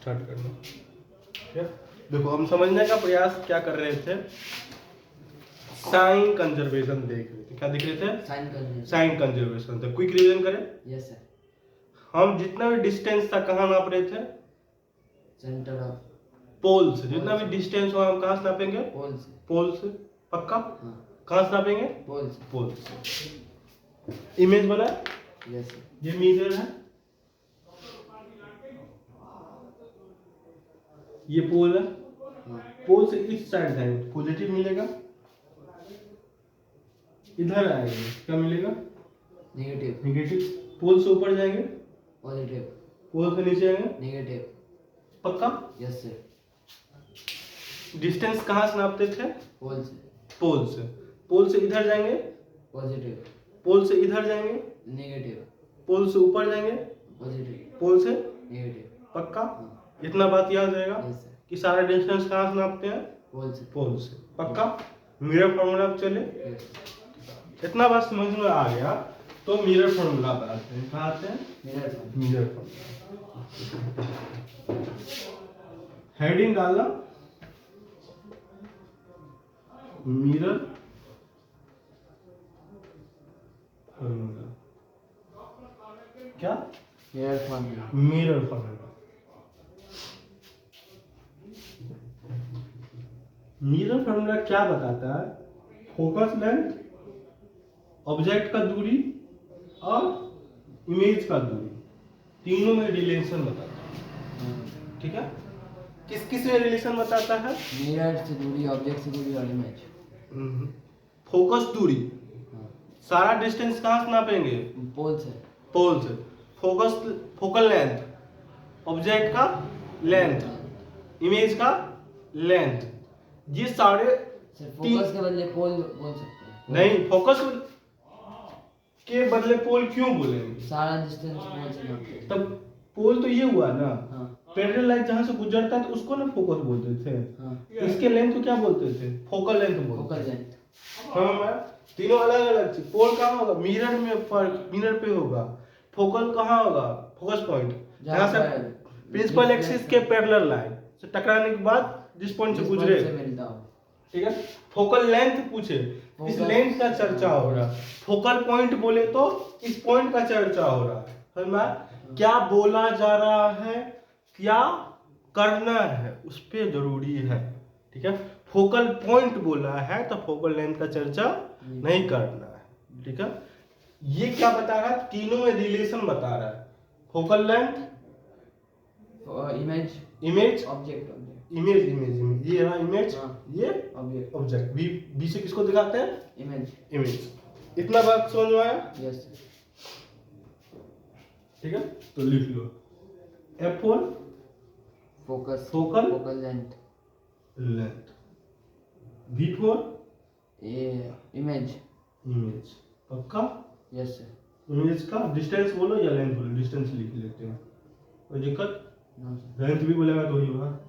Start करना। ठीक है, देखो हम समझने का प्रयास क्या कर रहे थे, साइन कंजर्वेशन देख रहे थे। क्या देख रहे थे? साइन कंजर्वेशन। तो क्विक रिवीजन करें। Yes sir. हम जितना भी डिस्टेंस था कहाँ नाप रहे थे? सेंटर ऑफ पोल से। जितना भी डिस्टेंस हो हम कहाँ से नापेंगे? पोल से। पोल से। पक्का? हाँ। कहाँ से नापेंगे? पोल से। पोल से। इमेज बना? Yes sir. ये मीटर है, ये पोल है। हाँ। पोल से इस साइड जाएंगे पॉजिटिव मिलेगा, इधर आएंगे क्या मिलेगा? नेगेटिव। नेगेटिव। पोल से ऊपर जाएंगे पॉजिटिव। पोल से नीचे आएंगे नेगेटिव। पक्का? Yes sir. डिस्टेंस कहाँ से नापते थे? पोल से। पोल से। पोल से इधर जाएंगे पॉजिटिव। पोल से इधर जाएंगे नेगेटिव। पोल से ऊपर जाएंगे पॉजिटिव। पोल से नेगेटिव। पक्का? हाँ। इतना बात याद रहेगा यस सर। कि सारा डिस्टेंस कहाँ से नापते हैं? पोल से। पोल से। पक्का? मिरर फॉर्मूला पे चले। यस। इतना बात समझ में आ गया तो मिरर फॉर्मूला पे आते हैं। कहाँ आते हैं? Mirror formula. हेडिंग डालना मिरर फॉर्मूला। क्या? Mirror formula. Mirror formula. Mirror formula क्या बताता है? फोकस लेंथ, ऑब्जेक्ट का दूरी और इमेज का दूरी, तीनों में रिलेशन बताता है। ठीक है, किस किस में रिलेशन बताता है? मिरर से दूरी, ऑब्जेक्ट से दूरी और इमेज। फोकस दूरी, हाँ। सारा डिस्टेंस कहाँ से नापेंगे? पोल से। पोल से। फोकस फोकल लेंथ, ऑब्जेक्ट का लेंथ, इमेज का लेंथ, ये सारे सर फोकस के बदले पोल बोल सकते हैं। नहीं, फोकस के बदले पोल क्यों बोलेंगे? सारा डिस्टेंस पोल से नापते हैं। तब पोल तो ये हुआ ना, हाँ। पैरेलल लाइट जहाँ से गुजरता है तो उसको ना फोकस बोलते थे। हाँ। इसके लेंथ को क्या बोलते थे? फोकल लेंथ बोलते फोकल थे। लेंथ। हाँ, तीनों अलग अलग चीज। पोल कहाँ होगा? मिरर में, फर्क मिरर पे होगा। फोकल कहाँ होगा? फोकस पॉइंट, जहाँ से प्रिंसिपल एक्सिस के पैरेलल लाइन से टकराने के बाद जिस पॉइंट से गुजरे। ठीक है, फोकल लेंथ पूछे, इस लेंथ का चर्चा हो रहा है। फोकल पॉइंट बोले तो इस पॉइंट का चर्चा हो रहा है। समझ में आया? क्या बोला जा रहा है, क्या करना है, उस पे जरूरी है। ठीक है, फोकल पॉइंट बोला है तो फोकल लेंथ का चर्चा नहीं करना है। ठीक है, ये क्या बता रहा है? तीनों में रिलेशन बता रहा है। Focal length, image, image, object. Image, image, image, ये रहा इमेज, ये ऑब्जेक्ट। ऑब्जेक्ट। बी से किसको दिखाते हैं? इमेज। इमेज। इतना बात समझ में आया? यस। ठीक है, तो लिख लो F1 focus, focal focal length, length, V4 image. Image. पक्का? Yes sir. इमेज का डिस्टेंस बोलो या लेंथ बोलो, डिस्टेंस लिख लेते हैं, कोई दिक्कत? No sir. लेंथ भी बोलेगा तो ही होगा।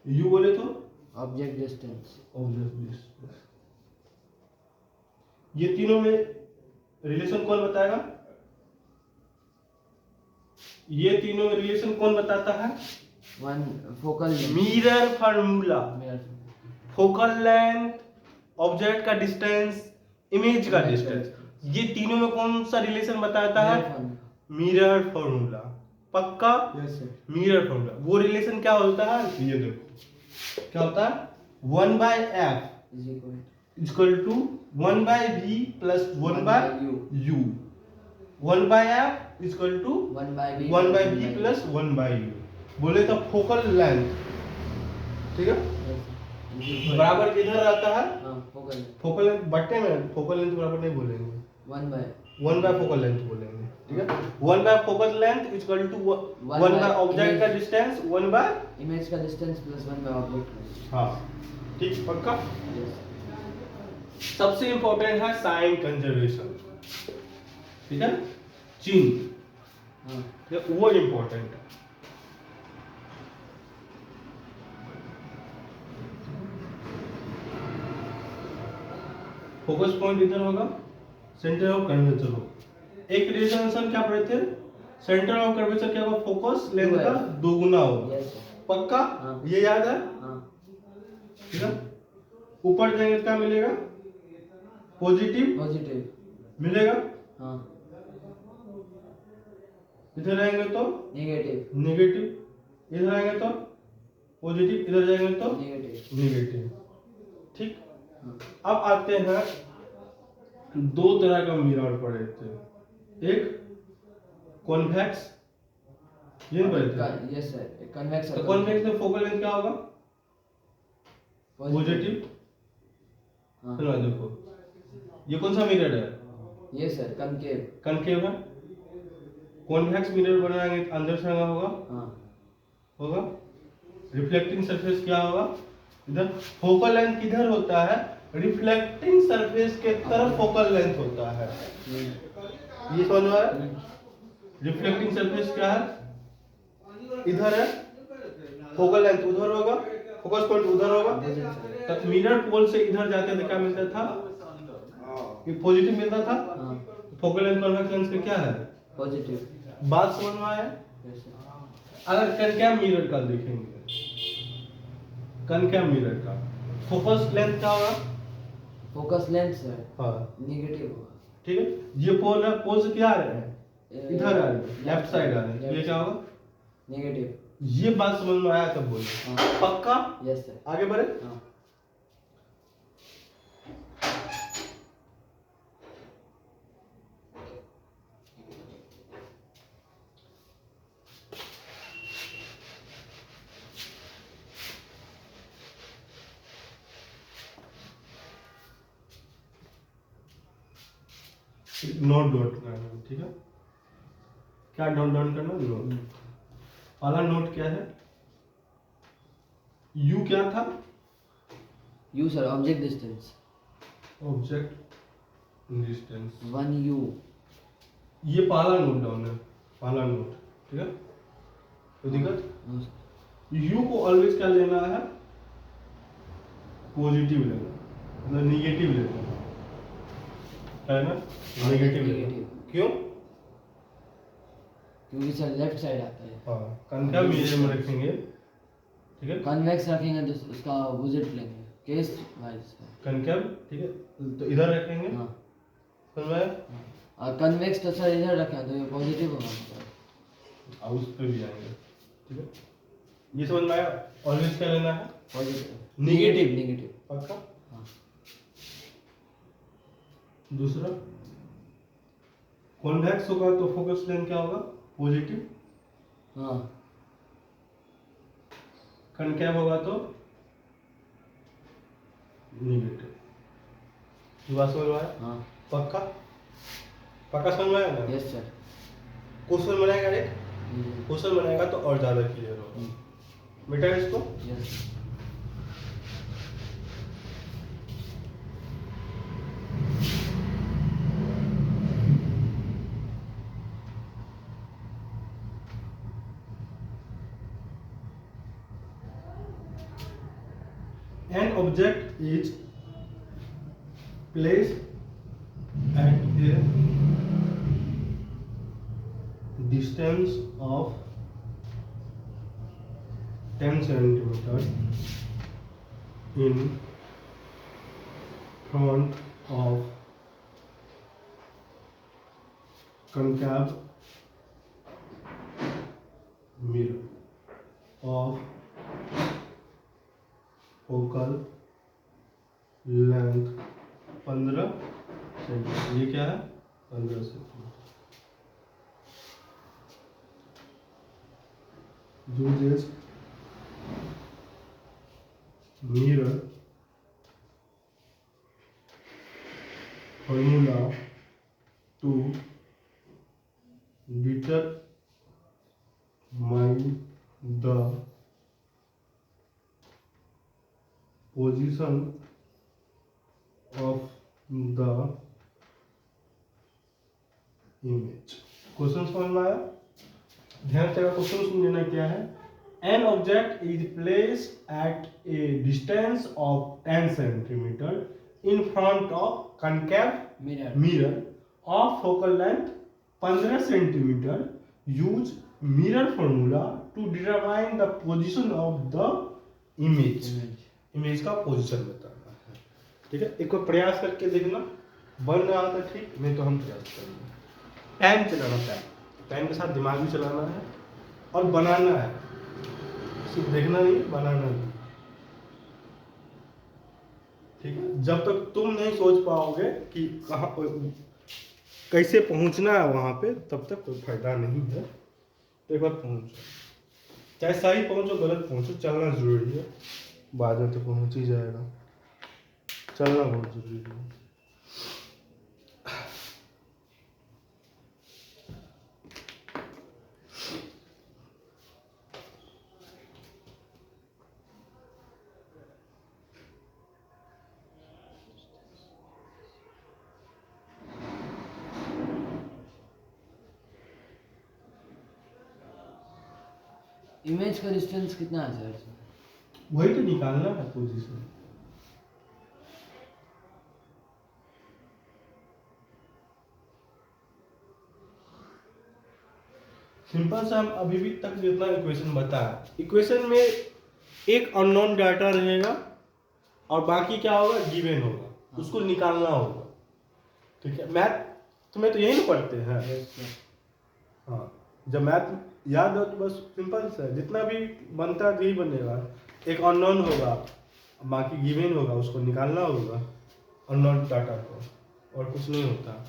यू बोले तो ऑब्जेक्ट डिस्टेंस। Object distance. ये तीनों में रिलेशन कौन बताएगा? ये तीनों में रिलेशन कौन बताता है? One focal mirror formula. Mirror. Focal length, object का डिस्टेंस, इमेज का डिस्टेंस, ये तीनों में कौन सा रिलेशन बताता है? Mirror formula. पक्का? Yes sir. Mirror formula. वो रिलेशन क्या होता है? ये देखो क्या होता है? 1/f equal to 1/v plus 1/u। 1/f equal to 1/v plus 1/u। बोले तो फोकल लेंथ। ठीक है, बराबर किधर रहता है? फोकल। फोकल लेंथ बट्टे में, फोकल लेंथ बराबर नहीं बोलेंगे, 1/, फोकल लेंथ बोलेंगे। ठीक है, 1/, focal length equal to 1/, object का डिस्टेंस 1/, इमेज का डिस्टेंस प्लस 1/, ऑब्जेक्ट। हाँ ठीक, पक्का? यस। सबसे इंपॉर्टेंट है साइन कंजर्वेशन। ठीक है, चिन्ह, हाँ। वो इंपॉर्टेंट है। फोकस पॉइंट इधर होगा, सेंटर ऑफ कर्वेचर होगा। एक रिलेशन क्या पढ़े थे? सेंटर ऑफ कर्वेचर क्या होगा? फोकस लेंथ का दोगुना होगा। Yes sir. पक्का? हाँ। ये याद है? हाँ ठीक है। ऊपर जाएंगे तो क्या मिलेगा? पॉजिटिव पॉजिटिव मिलेगा। हाँ इधर आएंगे तो नेगेटिव नेगेटिव, इधर आएंगे तो पॉजिटिव, इधर जाएंगे तो नेगेटिव नेगेटिव। ठीक। हाँ अब आते हैं, दो तरह का मिरर पड़े थे, एक कॉन्वेक्स, ये नहीं पढ़े थे? यस सर कन्वेक्स तो कॉन्वेक्स में फोकल लेंथ क्या होगा? पॉजिटिव। हाँ चलो देखो, ये कौन सा मिरर है? यस सर कनकेव कनकेव है। कॉन्वेक्स मिरर बनाएंगे तो अंदर से होगा हाँ होगा रिफ्लेक्टिंग सरफेस क्या होगा? इधर। फोकल लेंथ किधर होता है? रिफ्लेक्टिंग सरफेस के तरफ फोकल लेंथ होता है। ये समझ में आया? रिफ्लेक्टिंग सरफेस क्या है? इधर है, फोकल लेंथ उधर होगा, फोकस पॉइंट उधर होगा। तो मिरर पोल से इधर जाते थे क्या मिलता था? ये पॉजिटिव मिलता था। हाँ फोकल लेंथ कॉन्वेक्स लेंस में क्या है? पॉजिटिव बात समझ में आया? यस सर अगर कनकैव मिरर का देखेंगे, कनकैव मिरर का फोकस लेंथ क्या होगा? फोकस लेंथ सर हाँ नेगेटिव होगा ठीक है। ये पोल है, पोल से क्या आ रहे हैं? इधर आ रहे हैं, लेफ्ट साइड आ रहे हैं। ये क्या होगा? नेगेटिव ये बात समझ में आया तब बोले। हाँ पक्का? यस सर आगे बढ़े। हाँ नोट डॉट करना, ठीक है। क्या डॉट डॉट करना? नोट। पहला नोट क्या है? यू क्या था? You sir object distance object distance. 1 you ये पहला नोट डाउन है, पहला नोट, ठीक है। कोई दिक्कत? यू को ऑलवेज क्या लेना है? पॉजिटिव लेना, मतलब निगेटिव लेना है ना? नेगेटिव लेना। क्यों? क्योंकि सर लेफ्ट साइड आता है हाँ, कनकैव मिरर में रखेंगे, ठीक है। कन्वेक्स रखेंगे तो उसका अपोजिट लेंगे केस वाइज कनकैव, ठीक है, तो इधर रखेंगे। हाँ समझ में आया? हाँ। और कन्वेक्स तो सर इधर रखें तो ये पॉजिटिव होगा सर अब उस पे भी आएंगे, ठीक है। ये समझ में आया? ऑलवेज क्या लेना है? Positive negative. नेगेटिव पक्का? हाँ दूसरा, कॉन्वेक्स होगा तो फोकस लेंथ क्या होगा? पॉजिटिव। हाँ कनकैव होगा तो नेगेटिव। ये बात समझ में आया? हाँ पक्का? पक्का समझ में आया ना? यस सर क्वेश्चन बनाएगा, एक क्वेश्चन बनाएगा तो और ज्यादा क्लियर होगा बेटा इसको। Yes An object is placed at a distance of 10 centimeter in front of concave mirror of focal length 15 centimetre. ये क्या है? 15 centimetre. uses mirror formula to determine the position of the image। Question समझ में आया? ध्यान से question सुन लेना क्या है। An object is placed at a distance of 10 centimeter in front of concave mirror mirror of focal length 15 centimeter use mirror formula to determine the position of the image. Image का position बताना है, ठीक है। एक बार प्रयास करके देखना, बन रहा था ठीक, नहीं तो हम प्रयास करेंगे। पेन चलाना, पेन के साथ दिमाग भी चलाना है और बनाना है, सिर्फ देखना नहीं, बनाना नहीं, ठीक है। जब तक तुम नहीं सोच पाओगे कि कहाँ कैसे पहुंचना है वहां पे, तब तक कोई फायदा नहीं है। तो एक बार पहुंचो, चाहे सही पहुंचो गलत पहुंचो, चलना जरूरी है, बाद में तो पहुंच ही जाएगा, चलना बहुत जरूरी है। इमेज का डिस्टेंस कितना है सर? वही तो निकालना है पोजीशन। सिंपल सा हम अभी भी तक जितना इक्वेशन बताया, इक्वेशन में एक अननोन डाटा रहेगा और बाकी क्या होगा, गिवन होगा, उसको निकालना होगा, ठीक है। मैथ तुम्हें तो यही ना पढ़ते हैं। हाँ, जब मैथ याद हो तो बस सिंपल सा है, जितना भी बनता है यही बनेगा। एक अननोन होगा, बाकी गिवन होगा, उसको निकालना होगा अननोन डाटा को, और कुछ नहीं होता।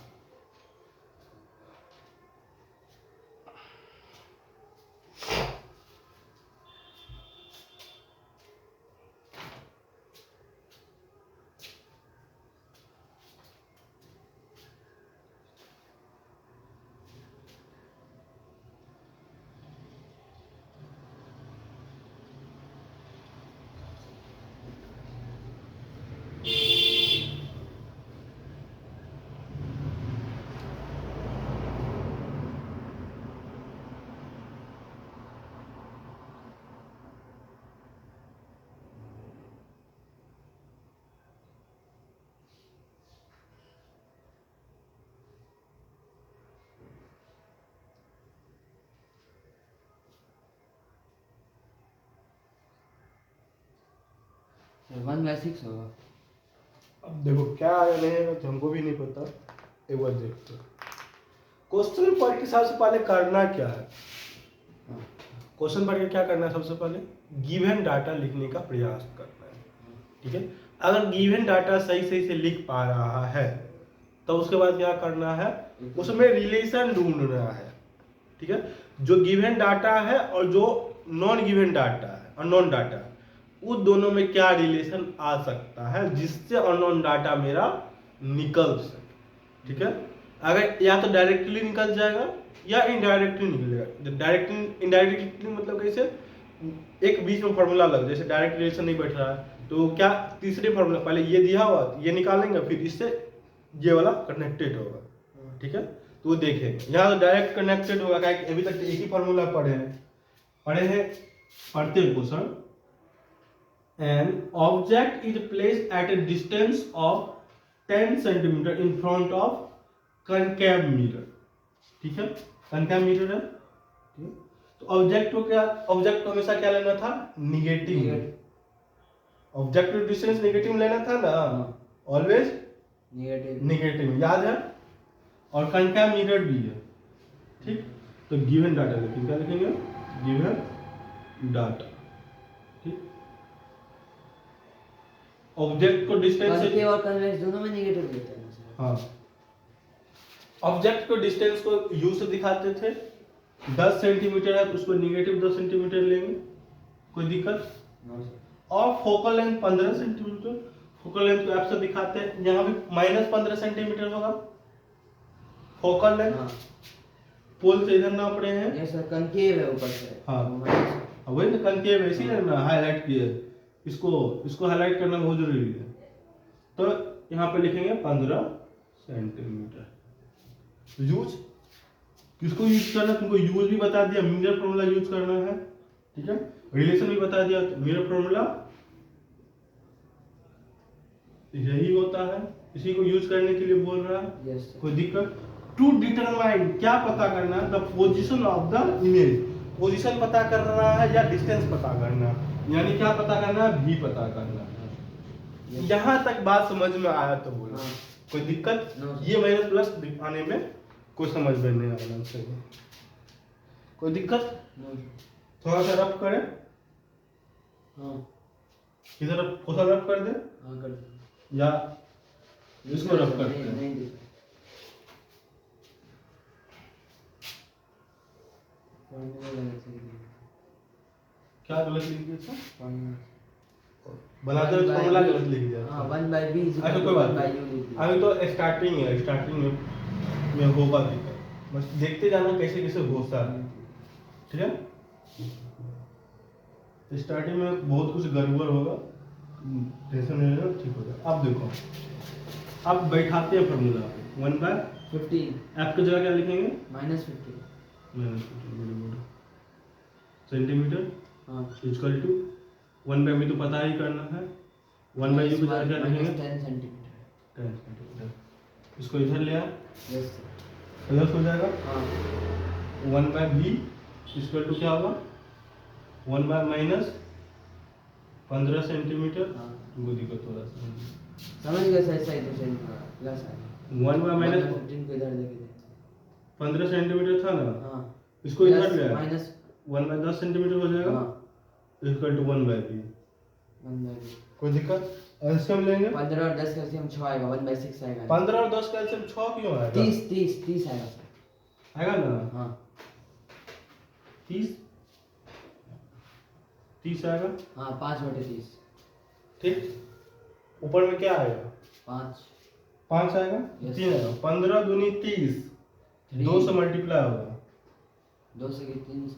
सर 1/6 होगा। अब देखो क्या आया नहीं है तो हमको भी नहीं पता, एक बार देखते हैं। क्वेश्चन पढ़ के सबसे पहले करना क्या है, क्वेश्चन पढ़ के क्या करना है, सबसे पहले गिवन डाटा लिखने का प्रयास करना है, ठीक है। अगर गिवन डाटा सही सही से लिख पा रहा है तो उसके बाद क्या करना है, उसमें रिलेशन ढूंढना है, ठीक है। जो गिवन डाटा है और जो नॉन गिवन डाटा है, अननोन डाटा, उस दोनों में क्या रिलेशन आ सकता है जिससे अननोन डाटा मेरा निकल सके, ठीक है। अगर या तो डायरेक्टली निकल जाएगा या इनडायरेक्टली निकलेगा। डायरेक्टली इनडायरेक्टली मतलब कैसे, एक बीच में फॉर्मूला लग, जैसे डायरेक्ट रिलेशन नहीं बैठ रहा है तो क्या तीसरे फॉर्मूला, पहले ये दिया हुआ ये निकालेंगे, फिर इससे ये वाला कनेक्टेड होगा, ठीक है। तो वो देखेंगे, यहाँ तो डायरेक्ट कनेक्टेड होगा, क्या अभी तक एक ही फॉर्मूला पढ़े हैं पढ़ते हैं question. An object is placed at a distance of 10 cm in front of concave mirror, ठीक है। concave mirror है, ठीक है? तो ऑब्जेक्ट को क्या, ऑब्जेक्ट को हमेशा क्या लेना था, negative. Object to distance negative लेना था ना, ऑलवेज निगेटिव, याद है। और concave mirror भी है, ठीक। तो गिवन डाटा लिखेंगे, क्या लिखेंगे, गिवन डाटा, ठीक। ऑब्जेक्ट को डिस्टेंस से और कन्वेक्स दोनों में नेगेटिव देते हैं सर। हाँ, ऑब्जेक्ट को डिस्टेंस को यू से दिखाते थे, 10 सेंटीमीटर है तो उसको निगेटिव 10 सेंटीमीटर लेंगे, कोई दिक्कत। और focal length 15 centimetre, focal length को एफ से दिखाते हैं, यहाँ भी -15 सेंटीमीटर होगा फोकल लेंथ। पोल से इधर नाप रहे हैं, ये सर कनकेव है ऊपर से। हाँ वही तो कनकेव है, इसीलिए ना हाईलाइट किया है, इसको हाईलाइट करना बहुत जरूरी है। तो यहाँ पे लिखेंगे 15 सेंटीमीटर। यूज किसको यूज करना, तुमको यूज भी बता दिया, मिरर फॉर्मूला यूज करना है, ठीक है। रिलेशन भी बता दिया, मिरर फॉर्मूला यही होता है, इसी को यूज करने के लिए बोल रहा है। yes, कोई दिक्कत, टू डिटरमाइन, क्या पता करना, the position of the image, position पता करना है या डिस्टेंस पता करना, यानी क्या पता करना है, भी पता करना है। यहाँ तक बात समझ में आया तो बोलो, हाँ। कोई दिक्कत? No, sir. ये माइनस प्लस दिखाने में कोई समझ में नहीं आना चाहिए, कोई दिक्कत? नो थोड़ा सा रफ करें, हाँ इधर थोड़ा रफ कर दे हाँ कर या इसको रफ कर नहीं दे। नहीं दिख क्या गलत लिख दिया था? रहा बनाते हुए फॉर्मूला गलत लिख दिया था। हाँ 1/b अच्छा कोई बात नहीं, नहीं अभी तो स्टार्टिंग है, स्टार्टिंग में होगा दिक्कत, बस देखते जाना कैसे कैसे होता है, ठीक है? स्टार्टिंग में बहुत कुछ गड़बड़ होगा, टेंशन नहीं लेना, ठीक हो जाएगा। अब देखो, अब बैठाते हैं फॉर्मूला, 1/15 एफ की जगह क्या लिखेंगे? -50 सेंटीमीटर हाँ इक्वल टू 1/v तो पता ही करना है, 1/u की जगह क्या लिखेंगे? 10 सेंटीमीटर 10 सेंटीमीटर। इसको इधर ले आए, यस प्लस हो जाएगा, हाँ 1/v इक्वल टू क्या होगा? 1/-15 सेंटीमीटर। हाँ वो दिक्कत थोड़ा सा, समझ गए सही सही तो सही प्लस आ 1/-15 15 को इधर लेके दे सेंटीमीटर था ना, हाँ इसको इधर ले आए, माइनस 1/10 सेंटीमीटर हो जाएगा, हाँ इक्वल टू 1/v। 1/b कोई दिक्कत? एलसीएम लेंगे, 15 और 10 कैल्शियम 6 आएगा 1/6 आएगा 15 और 10 का एलसीएम 6 क्यों आएगा? 30 आएगा सर आएगा ना, हाँ 30 आएगा, हाँ 5/30 ठीक। ऊपर में क्या आएगा? 5 आएगा, Yes. 3 आएगा, 15 दूनी 30, 2 से मल्टीप्लाई होगा, 2 से 3 से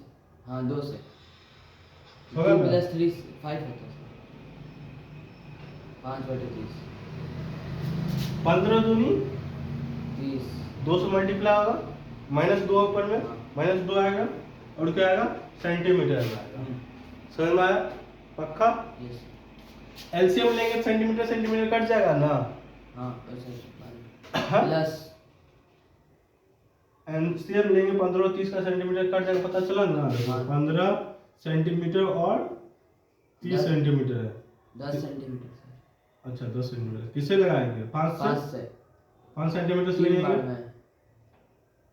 हाँ 2 से होगा 2 ना? + 3 5 होता है 5/30 15 दूनी 30 2 से मल्टीप्लाई होगा, -2 ऊपर में, हाँ। -2 आएगा, और क्या आएगा? सेंटीमीटर में आएगा। समझ में आया? पक्का? यस एलसीएम लेंगे, सेंटीमीटर सेंटीमीटर कट जाएगा ना, हाँ ऐसे हाँ? प्लस एलसीएम लेंगे 15 और 30 का सेंटीमीटर कट जाएगा, पता चला ना? हाँ। 15 सेंटीमीटर और 30 दस। सेंटीमीटर है। 10 सेंटीमीटर सर अच्छा 10 सेंटीमीटर किससे लगाएंगे? 5 5 से, से 5 सेंटीमीटर से 3 बार लेंगे, में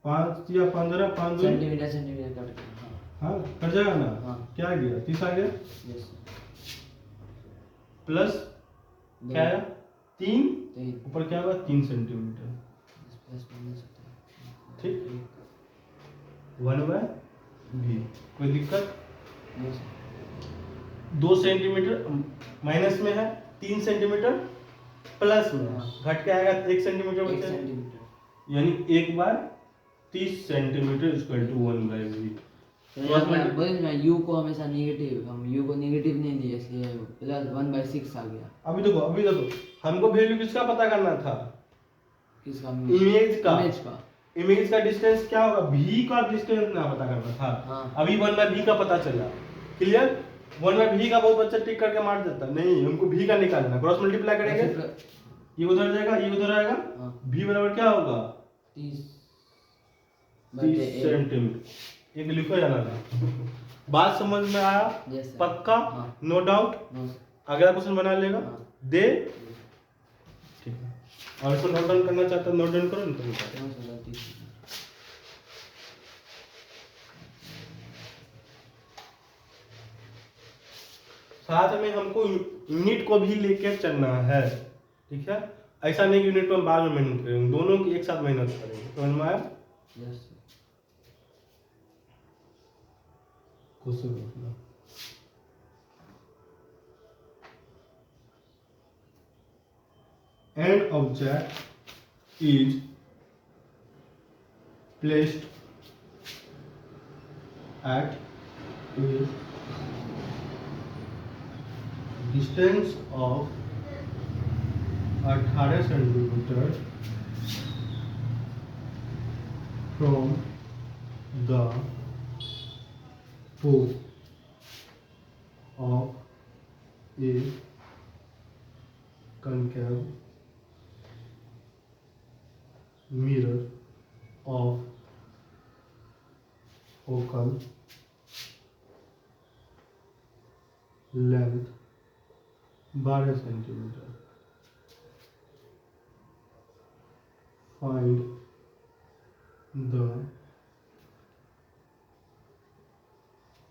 5 या 15, 5 सेंटीमीटर कट कर हाँ हाँ कट जाएगा ना, हाँ। क्या आ गया? 30 आ गया, यस प्लस क्या आया? 3, 3 ऊपर क्या होगा? 3 सेंटीमीटर, प्लस माइनस होता है ठीक। 1/v। कोई दिक्कत? यस 2 सेंटीमीटर माइनस में है, 3 सेंटीमीटर प्लस में है, हाँ। घट के आएगा 1 सेंटीमीटर 1 बचेगा, सेंटीमीटर यानी 1/30 सेंटीमीटर इक्वल टू 1/v। तो यहाँ पे बोले ना u को हमेशा नेगेटिव, हम u को नेगेटिव नहीं लिए इसलिए प्लस 1/6 आ गया। अभी देखो हमको वैल्यू किसका पता करना था? किसका? इमेज का। इमेज का इमेज का डिस्टेंस क्या होगा? v का डिस्टेंस ना पता करना था। हाँ। अभी 1/v का पता चला, क्लियर? 1/v का बहुत बच्चा टिक करके मार देता, नहीं हमको v का निकालना, क्रॉस मल्टीप्लाई करेंगे, ये उधर जाएगा, ये उधर आएगा, हाँ। v बराबर क्या होगा? 30 सेंटीमीटर। एक लिखो जाना था। बात समझ में आया? यस सर पक्का? हाँ। No doubt? नो अगला क्वेश्चन बना लेगा, हाँ। दे, ठीक है। और इसको नोट डाउन करना चाहता है, नोट डाउन करो, नहीं तो सर 30 साथ में हमको यूनिट को भी लेके चलना है, ठीक है? ऐसा नहीं कि यूनिट पर बाद में मेहनत करेंगे, दोनों की एक साथ मेहनत करेंगे। समझ में आया? यस क्वेश्चन देखना, an object is placed at a distance of 18 centimeter from the pole of a concave mirror of focal length 12 centimetre, find the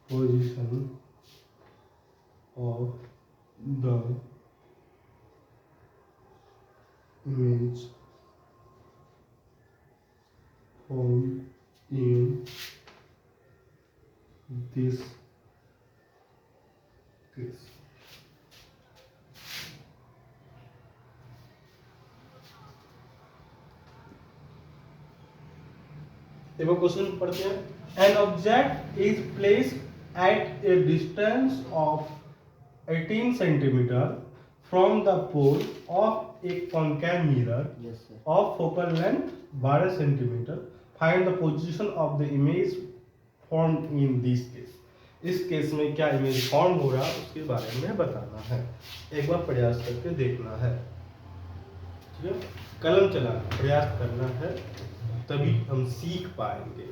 position of the image formed in this case. एक बार question पढ़ते हैं. An object is placed at a distance of 18 centimeter from the pole of a concave mirror Yes, sir. of focal length 12 centimeter. Find the position of the image formed in this case. इस case में क्या image form हो रहा है उसके बारे में बताना है. एक बार प्रयास करके देखना है. ठीक है, कलम चलाना प्रयास करना है, तभी हम सीख पाएंगे.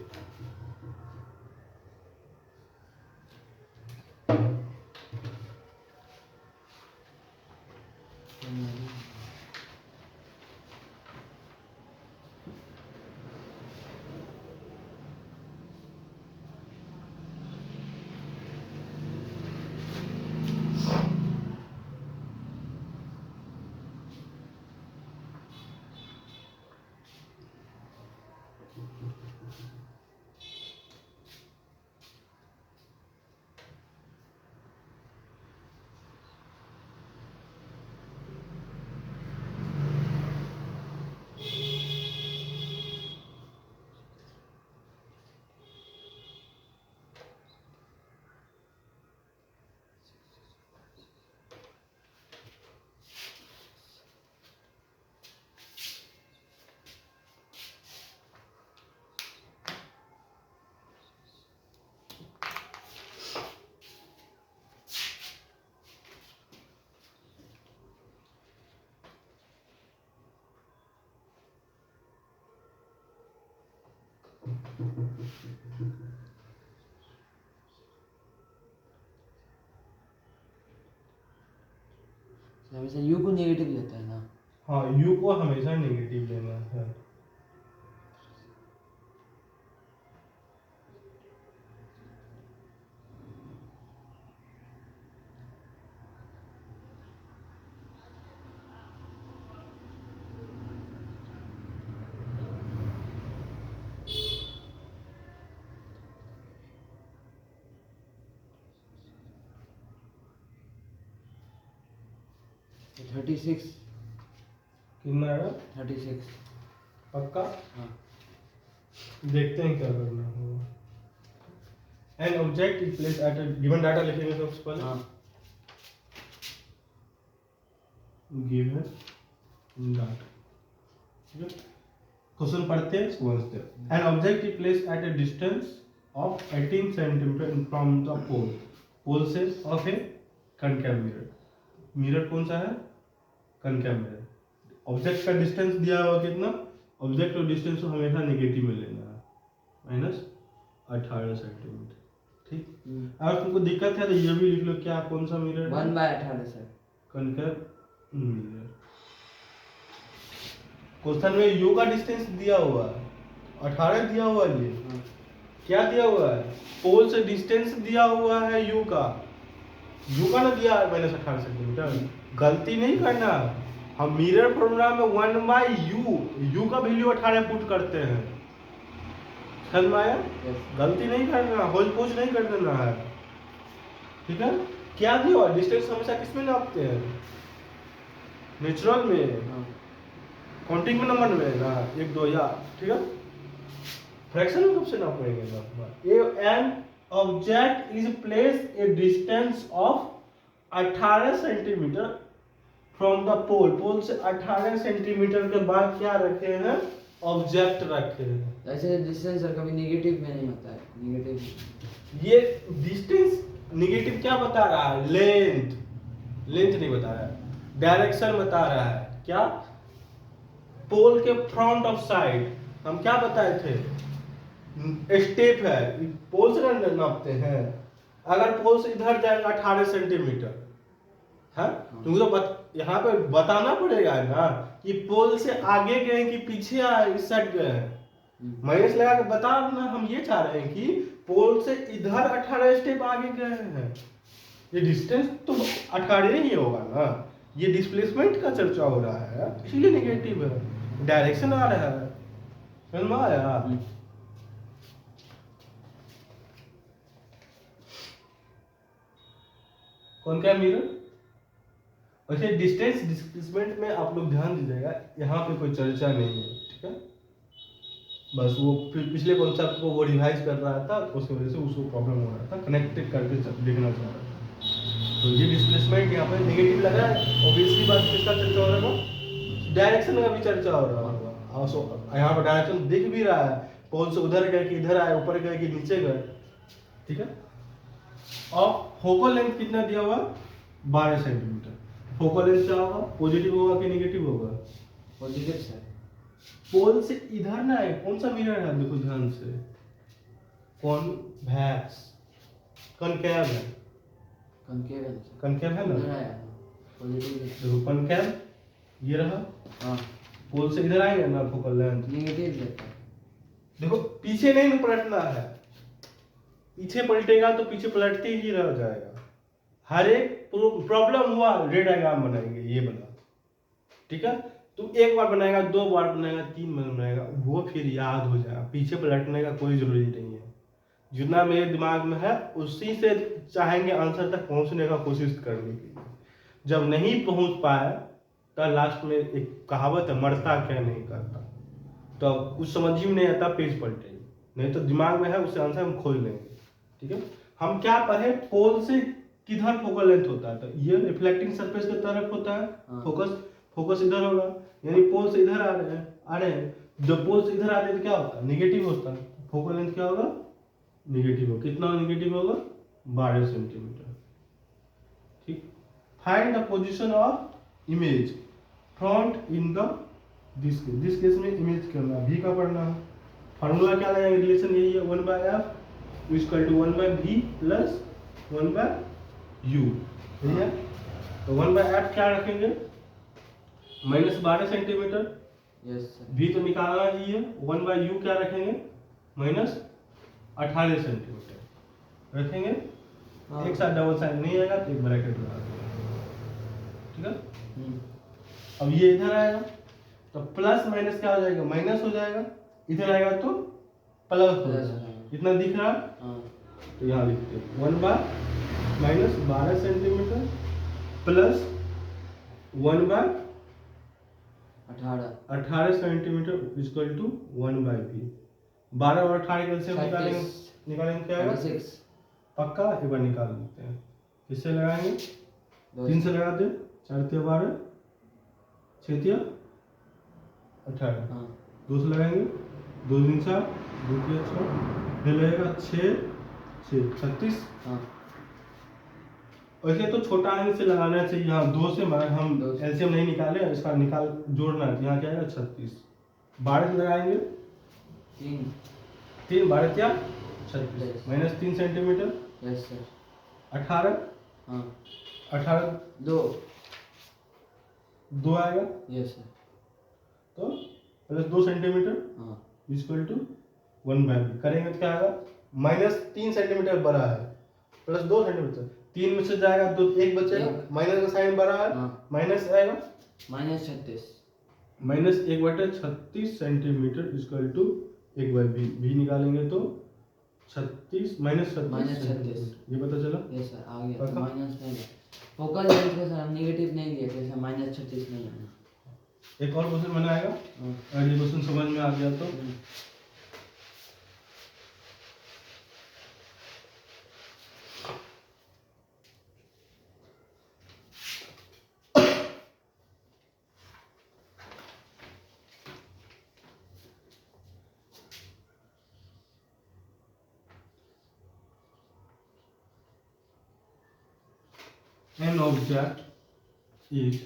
हमेशा यू को नेगेटिव लेता है ना. हाँ, यू को हमेशा नेगेटिव लेना है. तो 36 कितना है? 36. पक्का? हाँ. देखते हैं क्या करना होगा. An object is placed at a given data लिखेंगे सबसे पहले. हाँ. Given data. ठीक है? क्वेश्चन पढ़ते हैं, समझते हैं. An object is placed at a distance of 18 centimeter from the pole. Pole से of a concave mirror. Mirror कौन सा है? concave mirror. ऑब्जेक्ट का डिस्टेंस दिया हुआ कितना? ऑब्जेक्ट और डिस्टेंस को हमेशा नेगेटिव में लेना है, -18 सेंटीमीटर. ठीक. अगर तुमको दिक्कत है तो ये भी लिख लो. क्या कौन सा mirror? 1/18 sir. concave mirror. Question में यू का डिस्टेंस दिया हुआ है 18 दिया हुआ है. ये क्या दिया हुआ है? पोल से डिस्टेंस दिया हुआ है यू का ना दिया है -18 सेंटीमीटर. गलती नहीं करना. हम मिरर प्रोग्राम में 1/u का वैल्यू 18 पुट करते हैं. समझ में आया? गलती नहीं करना, होल पोच नहीं कर देना है. ठीक है. क्या दिया हुआ? डिस्टेंस हमेशा किस में नापते हैं? नेचुरल में, काउंटिंग में नंबर में ना, 1 2 या. ठीक है. फ्रैक्शन में कब से नापेंगे? An object is placed a distance of 18 centimetre from the pole से 18 सेंटीमीटर के बाद क्या रखे हैं? ऑब्जेक्ट रखे हैं. ऐसे डिस्टेंस सर कभी नेगेटिव में नहीं होता है. नेगेटिव ये डिस्टेंस नेगेटिव क्या बता रहा है? लेंथ नहीं बता रहा है, डायरेक्शन बता रहा है. क्या? पोल के फ्रंट ऑफ साइड हम क्या बताए थे, स्टेप है, पोल से ना नापते हैं। अगर पोल से इधर जाएगा 18 सेंटीमीटर है, तुमको तो यहाँ पे बताना पड़ेगा ना कि पोल से आगे गए कि पीछे आए, इस साइड गए हैं। माइनस लगा के बताना, हम ये चाह रहे हैं कि पोल से इधर 18 स्टेप आगे गए हैं, ये डिस्टेंस तो 18 ही होगा ना। ये डिस्प्लेसमेंट का चर्चा हो रहा है, इसीलिए नेगेटिव है, डायरेक्शन आ रहा है, समझ में आया। कौन क्या मिरर, वैसे डिस्टेंस डिस्प्लेसमेंट में आप लोग ध्यान दीजिएगा, यहाँ पे कोई चर्चा नहीं है, ठीक है। बस वो पिछले कॉन्सेप्ट को वो रिवाइज कर रहा था, उसकी वजह से उसको प्रॉब्लम हो रहा था, कनेक्टेड करके देखना चाह रहा था। तो ये डिस्प्लेसमेंट यहाँ पे नेगेटिव लग रहा है, ऑब्वियसली बात किसका चर्चा हो रहा है, डायरेक्शन का भी चर्चा हो रहा होगा। यहाँ पर डायरेक्शन दिख भी रहा है, पोल से उधर गए कि इधर आए, ऊपर गए कि नीचे गए, ठीक है। और फोकल लेंथ कितना दिया हुआ, 12 सेंटीमीटर। फोकल लेंथ क्या होगा, पॉजिटिव होगा कि नेगेटिव होगा, पॉजिटिव सर। पोल से इधर ना है, कौन सा मिरर है, देखो ध्यान से, कॉन्वेक्स, कॉनकेव है, कॉनकेव है ना, पॉजिटिव देखो कॉनकेव ये रहा, हाँ पोल से इधर आएगा ना फोकल लेंथ, नेगेटिव देता है। देखो पीछे नहीं ना पलटना है, पीछे पलटेगा तो पीछे पलटते ही रह जाएगा। हर एक प्रॉब्लम हुआ रेड डायग्राम बनाएंगे ये बना, ठीक है। तू एक बार बनाएगा, 2 बार बनाएगा, 3 बार बनाएगा, वो फिर याद हो जाएगा, पीछे पलटने का कोई जरूरी नहीं है। जितना मेरे दिमाग में है उसी से चाहेंगे आंसर तक पहुंचने का कोशिश करने की। जब नहीं पहुंच पाए तो लास्ट में एक कहावत है, मरता क्या नहीं करता, तो कुछ समझ ही में नहीं आता, पेज पलटेंगे, नहीं तो दिमाग में है उससे आंसर हम खोज लेंगे, ठीक है। हम क्या पढ़े, पोल से किधर फोकल लेंथ होता है, तो ये रिफ्लेक्टिंग सरफेस की तरफ होता है, फोकस इधर होगा, यानी पोल से इधर आ रहे हैं, जब पोल से इधर आते हैं तो क्या होता है, निगेटिव होता है, फोकल लेंथ क्या होगा, निगेटिव होगा। कितना निगेटिव होगा, 12 सेंटीमीटर, ठीक। Find the position of image front in the this case में इमेज करना, भी का पढ़ना है। फार्मूला क्या लगाएंगे, रिलेशन यही है, 1/f equal to 1/v plus 1/u, ठीक है। तो 1/f क्या रखेंगे, -12 सेंटीमीटर, यस सर। v तो निकालना ही है, 1/u क्या रखेंगे, -18 सेंटीमीटर रखेंगे। हाँ। एक साथ डबल साइन नहीं आएगा तो एक ब्रैकेट लगा देंगे, ठीक है। अब ये इधर आएगा तो प्लस माइनस क्या हो जाएगा, माइनस हो जाएगा, इधर आएगा तो प्लस हो जाएगा, इतना दिख रहा है, तो यहाँ लिखते हैं 1/-12 centimetre plus 1/18 centimetre equal to 1/v। 12 और 18 कैल्शियम निकालेंगे क्या आएगा, 36। पक्का, एक बार निकाल लेते हैं, किससे लगाएंगे, 3 से लगा दे, 4 × 12 6 × 18, 2 से लगाएंगे, 2 × 4 2 × 6, फिर लगेगा 6 36। वैसे तो छोटा अंक से लगाना चाहिए, यहाँ 2 से हम एलसीएम नहीं निकाले, इसका निकाल जोड़ना है, यहाँ क्या आएगा 36, 12 से लगाएंगे 3 12 क्या 36 -3 सेंटीमीटर, यस सर। 18 18 2 आएगा, यस सर। तो plus 2 centimetre equal to 1/v करेंगे तो क्या आएगा, -3 सेंटीमीटर बड़ा है, प्लस 2 सेंटीमीटर, 3 में से जाएगा तो 1 बचेगा, माइनस का साइन बड़ा है, माइनस आएगा -36 -1/36 centimetre equal to 1/v, v निकालेंगे तो 36 -36 ये पता चला, यस सर। आ गया, तो माइनस नहीं है, फोकल लेंथ को सर हम नेगेटिव नहीं दिए थे, -36 नहीं है। एक और क्वेश्चन बनाएगा, अगर ये क्वेश्चन समझ में आ गया तो an object is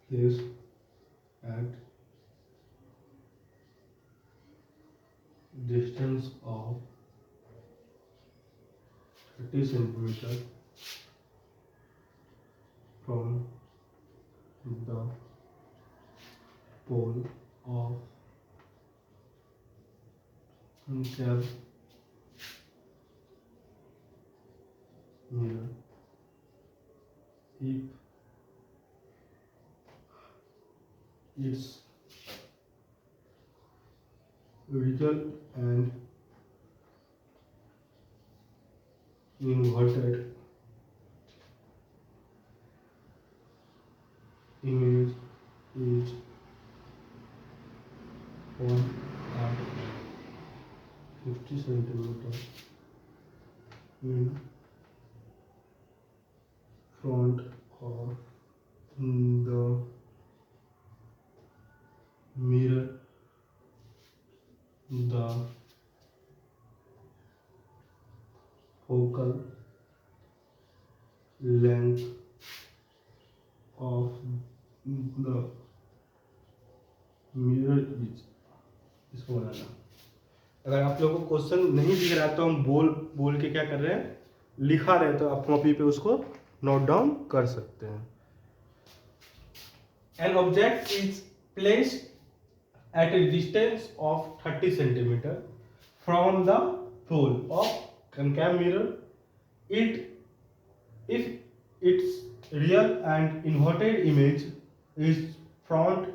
placed at distance of 30 centimeter from the pole of concave mirror if its real and inverted image is on at 50 centimeter in front of the mirror. The focal length of the mirror is, इसको बनाना। अगर आप लोगों को question नहीं दिख रहा तो हम बोल बोल के क्या कर रहे हैं, लिखा रहे हैं, तो आप कॉपी पे उसको नोट डाउन कर सकते हैं। An object is placed at a distance of 30 centimeter from the pole of concave mirror. If its real and inverted image is front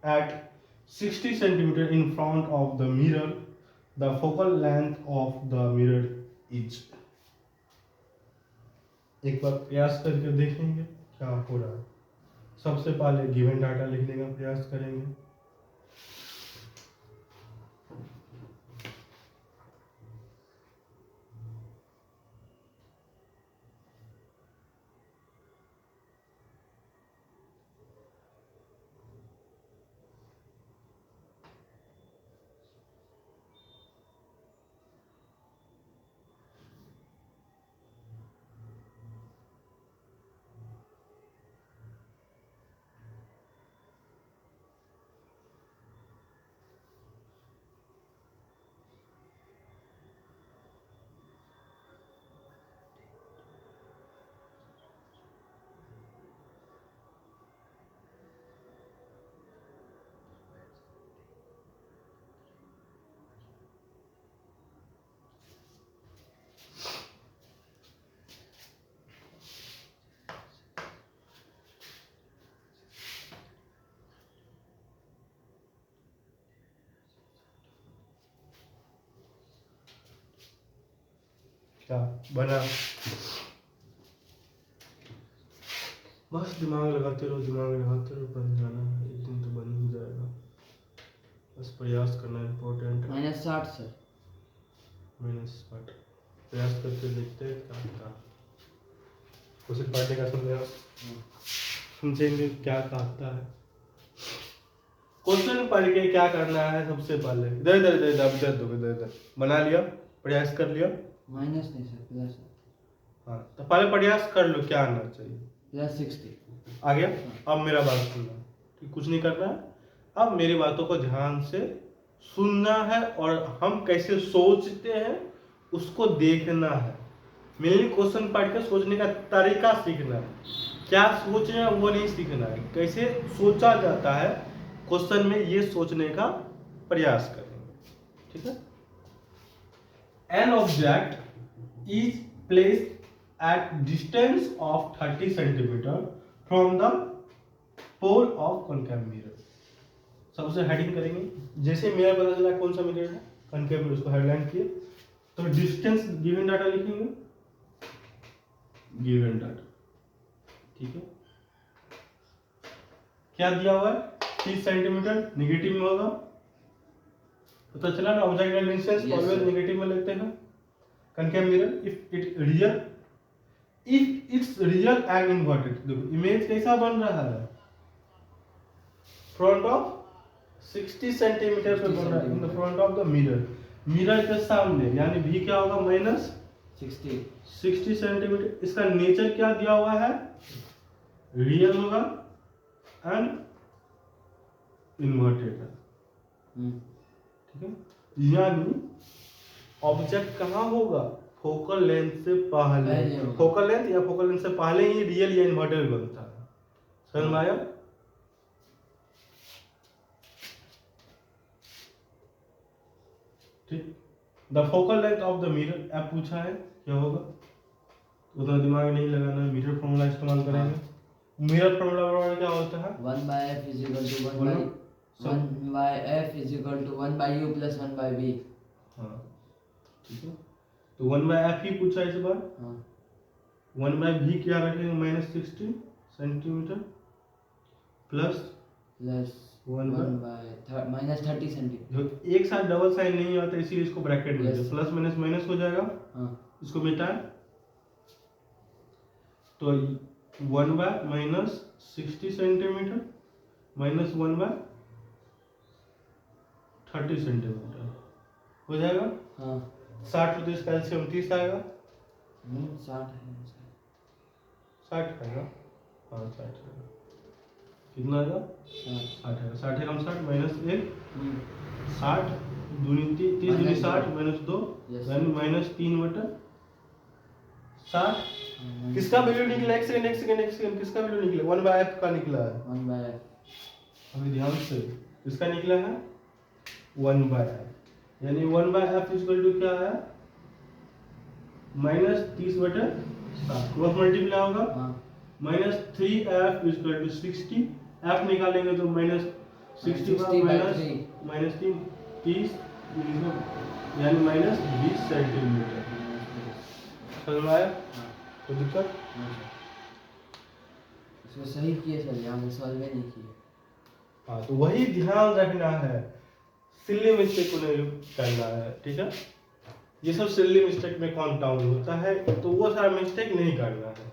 at 60 centimeter in front of the mirror, the focal length of the mirror is। एक बार प्रयास करके देखेंगे क्या हो रहा है। सबसे पहले गिवन डाटा लिखने का प्रयास करेंगे। क्या बना, बस दिमाग लगाते रहो, बन जाना है, एक दिन तो बन ही जाएगा, बस प्रयास करना इम्पोर्टेंट है। -60 सर, -60 प्रयास करके देखते हैं क्या क्वेश्चन पढ़ने का समझेंगे क्या कहता है। क्वेश्चन पढ़ के क्या करना है, सबसे पहले इधर बना लिया, प्रयास कर लिया, माइनस नहीं सर, प्लस। हाँ तो पहले प्रयास कर लो क्या आना चाहिए, +60 आ गया। अब मेरा बात सुनना, कि कुछ नहीं करना है, अब मेरी बातों को ध्यान से सुनना है और हम कैसे सोचते हैं उसको देखना है। मेनली क्वेश्चन पढ़ के सोचने का तरीका सीखना है, क्या सोच रहे हैं वो नहीं सीखना है, कैसे सोचा जाता है क्वेश्चन में, ये सोचने का प्रयास करेंगे, ठीक है। An object is placed at distance of 30 centimeter from the pole of concave mirror। सबसे हेडिंग करेंगे, जैसे मिरर पता चला कौन सा मिरर है, concave mirror, उसको हेडलाइन किए, तो डिस्टेंस गिवन डाटा लिखेंगे, गिवन डाटा, ठीक है। क्या दिया हुआ है, 30 सेंटीमीटर, निगेटिव में होगा, पता चला ना। ऑब्जेक्ट का डिस्टेंस ऑलवेज नेगेटिव में लेते हैं। Concave mirror if it's real and inverted, देखो इमेज कैसा बन रहा है, फ्रंट ऑफ 60 सेंटीमीटर पे बन रहा है, in the front of the mirror, mirror के सामने, यानी भी क्या होगा, -60 सेंटीमीटर। इसका नेचर क्या दिया हुआ है, रियल होगा एंड इन्वर्टेड है, ठीक है। यानी ऑब्जेक्ट कहाँ होगा, फोकल लेंथ से पहले, पहले होगा। फोकल लेंथ या फोकल लेंथ से पहले ही रियल या इन्वर्टेड बनता है। समझ में आया? ठीक, the focal length of the mirror, अब पूछा है क्या होगा, उतना दिमाग नहीं लगाना है, मिरर फॉर्मूला इस्तेमाल करेंगे। मिरर फॉर्मूला क्या होता है, 1/f is equal to 1 बोलो। by 1/f is equal to 1 by u plus 1 by v। हाँ ठीक है, तो 1/f ही पूछा इस बार। हाँ 1/v क्या रखेंगे, -60 centimetre plus plus 1 minus 30 centimetre. जो एक साथ डबल साइन नहीं आता इसीलिए इसको ब्रैकेट में Yes. प्लस माइनस माइनस हो जाएगा, हाँ इसको मिटाएं तो 1 माइनस 60 सेंटीमीटर माइनस 1 30 सेंटीमीटर हो जाएगा। हाँ 60 तो इसका एलसीएम 30 आएगा, 60 है 60 आएगा, हाँ 60 आएगा, कितना आएगा 60। 60 आएगा, 60 कम 60 माइनस 1 हम्म, 60 दूनी 30 दूनी 60 माइनस 2 Yes. यानी -3/60। किसका वैल्यू निकला, एक सेकंड किसका वैल्यू निकला, 1/f का निकला है, 1/f। अभी ध्यान से, किसका निकला है 1/f, यानी 1/f इक्वल टू क्या है -30/60, क्रॉस मल्टीप्लाई होगा, हाँ -3f इक्वल टू 60, f निकालेंगे तो -60 60 by माइनस 3 30 यानी -20 सेंटीमीटर। समझ में आया? हाँ कोई दिक्कत? इसको सही किए सर, यहाँ पे सॉल्व नहीं किए। हाँ तो वही ध्यान रखना है, सिल्ली मिस्टेक को नहीं करना है, ठीक है। ये सब सिल्ली मिस्टेक में काउंट डाउन होता है, तो वो सारा मिस्टेक नहीं करना है।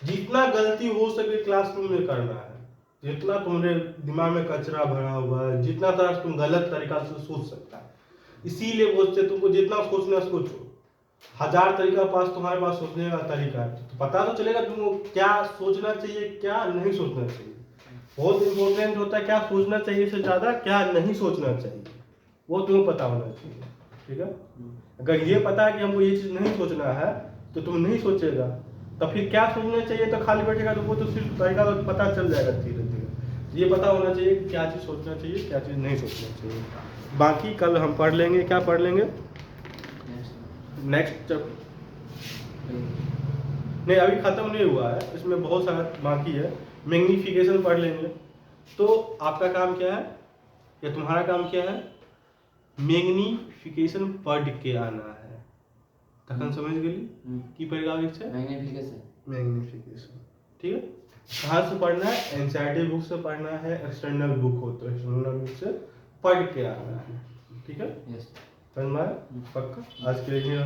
जितना गलती हो सके क्लासरूम में करना है, जितना तुम्हारे दिमाग में कचरा भरा हुआ है, जितना तरह तुम गलत तरीका से सोच सकता है, इसीलिए बोलते तुमको जितना सोचना सोचो, 1000 तरीका पास तुम्हारे पास सोचने का तरीका है, तो पता तो चलेगा तुमको क्या सोचना चाहिए क्या नहीं सोचना चाहिए। बहुत इंपॉर्टेंट होता है क्या सोचना चाहिए से ज्यादा क्या नहीं सोचना चाहिए, वो तुम्हें पता होना चाहिए, ठीक है। अगर ये पता है कि हमको ये चीज नहीं सोचना है तो तुम नहीं सोचेगा, तो फिर क्या सोचना चाहिए तो खाली बैठेगा, तो वो तो सिर्फ तरीका तो पता चल जाएगा धीरे धीरे। ये पता होना चाहिए कि क्या चीज सोचना चाहिए क्या चीज नहीं सोचना चाहिए। बाकी कल हम पढ़ लेंगे, क्या पढ़ लेंगे नेक्स्ट, नहीं अभी खत्म नहीं हुआ है, इसमें बहुत सारा बाकी है। मैग्नीफिकेशन पढ़ लेंगे। तो आपका काम क्या है या तुम्हारा काम क्या है, मैग्नीफिकेशन पढ़ के आना है। तखन समझ गेली की पढ़ेगा आगे से मैग्नीफिकेशन, ठीक है। कहाँ से पढ़ना है, एनसीईआरटी बुक से पढ़ना है, एक्सटर्नल बुक हो तो एक्सटर्नल बुक से पढ़ के आना है, ठीक है। यस समझ में आया? पक्का आज के लिए